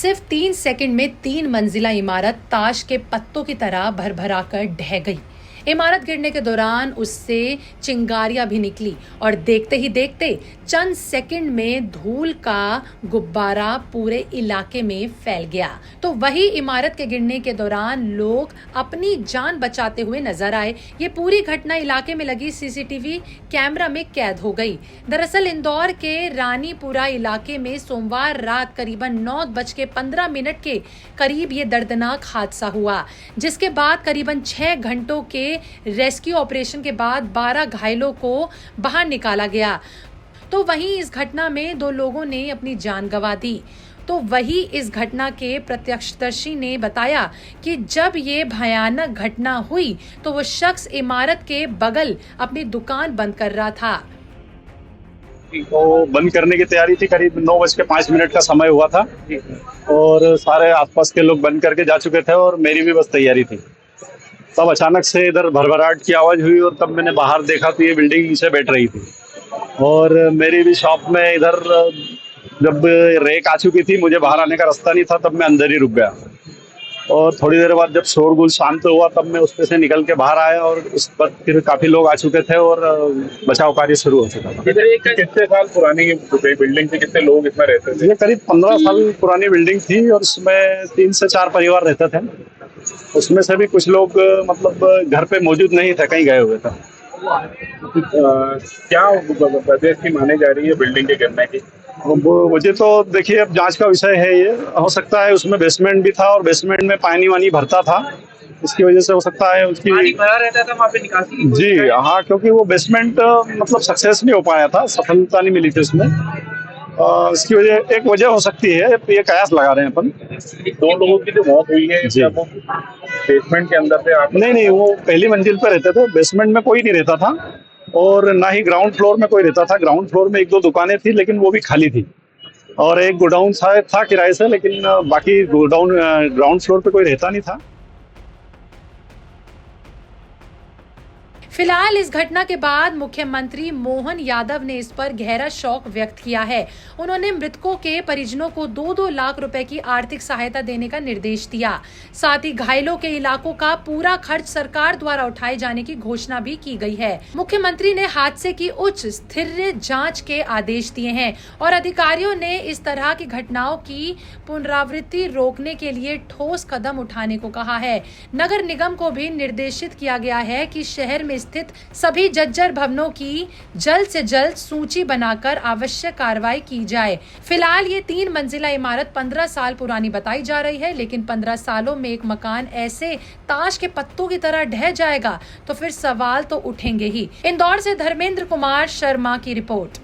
सिर्फ 3 सेकंड में 3 मंजिला इमारत ताश के पत्तों की तरह भरभरा कर ढह गई। इमारत गिरने के दौरान उससे चिंगारियां भी निकली और देखते ही देखते चंद सेकंड में धूल का गुब्बारा पूरे इलाके में फैल गया। तो वही इमारत के गिरने के दौरान लोग अपनी जान बचाते हुए नजर आए। ये पूरी घटना इलाके में लगी सीसीटीवी कैमरा में कैद हो गई। दरअसल इंदौर के रानीपुरा इलाके में सोमवार रात करीबन 9:15 के करीब ये दर्दनाक हादसा हुआ, जिसके बाद करीबन 6 घंटों के रेस्क्यू ऑपरेशन के बाद 12 घायलों को बाहर निकाला गया। तो वहीं इस घटना में 2 लोगों ने अपनी जान गंवा दी। तो वही इस घटना के प्रत्यक्षदर्शी ने बताया कि जब ये भयानक घटना हुई तो वो शख्स इमारत के बगल अपनी दुकान बंद कर रहा था। तो बंद करने की तैयारी थी, करीब 9:05 का समय हुआ था और सारे आसपास के लोग बंद करके जा चुके थे और मेरी भी बस तैयारी थी। तब अचानक से इधर भरभराहट की आवाज़ हुई और तब मैंने बाहर देखा तो ये बिल्डिंग नीचे बैठ रही थी और मेरी भी शॉप में इधर जब रेक आ चुकी थी, मुझे बाहर आने का रास्ता नहीं था, तब मैं अंदर ही रुक गया और थोड़ी देर बाद जब शोरगुल शांत हुआ तब मैं उस पे से निकल के बाहर आया और उस पर फिर काफ़ी लोग आ चुके थे और बचाव कार्य शुरू हो चुका था। कितने साल पुरानी बिल्डिंग थी, कितने लोग इसमें रहते थे? ये करीब 15 साल पुरानी बिल्डिंग थी और उसमें 3 से 4 परिवार रहते थे। उसमें से भी कुछ लोग मतलब घर पे मौजूद नहीं थे, कहीं गए हुए थे। क्या वजह की मानी जा रही है बिल्डिंग के गिरने की? मुझे तो देखिए अब जांच का विषय है। ये हो सकता है उसमें बेसमेंट भी था और बेसमेंट में पानी वानी भरता था, इसकी वजह से हो सकता है उसकी पानी भरा रहता था वहाँ पे निकासी। जी हाँ, क्योंकि वो बेसमेंट मतलब सक्सेस नहीं हो पाया था, सफलता नहीं मिली थी उसमें। इसकी वजह एक वजह हो सकती है, ये कयास लगा रहे हैं अपन। 2 लोगों की जो मौत हुई है क्या वो बेसमेंट के अंदर से आप? नहीं, वो पहली मंजिल पर रहते थे, बेसमेंट में कोई नहीं रहता था और ना ही ग्राउंड फ्लोर में कोई रहता था। ग्राउंड फ्लोर में 1-2 दुकानें थी लेकिन वो भी खाली थी और एक गोडाउन था किराए से, लेकिन बाकी ग्राउंड फ्लोर पे कोई रहता नहीं था। फिलहाल इस घटना के बाद मुख्यमंत्री मोहन यादव ने इस पर गहरा शोक व्यक्त किया है। उन्होंने मृतकों के परिजनों को 2-2 लाख रुपए की आर्थिक सहायता देने का निर्देश दिया। साथ ही घायलों के इलाकों का पूरा खर्च सरकार द्वारा उठाए जाने की घोषणा भी की गई है। मुख्यमंत्री ने हादसे की उच्च स्थिर जांच के आदेश दिए हैं और अधिकारियों ने इस तरह की घटनाओं की पुनरावृत्ति रोकने के लिए ठोस कदम उठाने को कहा है। नगर निगम को भी निर्देशित किया गया है कि शहर में स्थित सभी जर्जर भवनों की जल्द से जल्द सूची बनाकर आवश्यक कार्रवाई की जाए। फिलहाल ये 3 मंजिला इमारत 15 साल पुरानी बताई जा रही है, लेकिन 15 सालों में एक मकान ऐसे ताश के पत्तों की तरह ढह जाएगा तो फिर सवाल तो उठेंगे ही। इंदौर से धर्मेंद्र कुमार शर्मा की रिपोर्ट।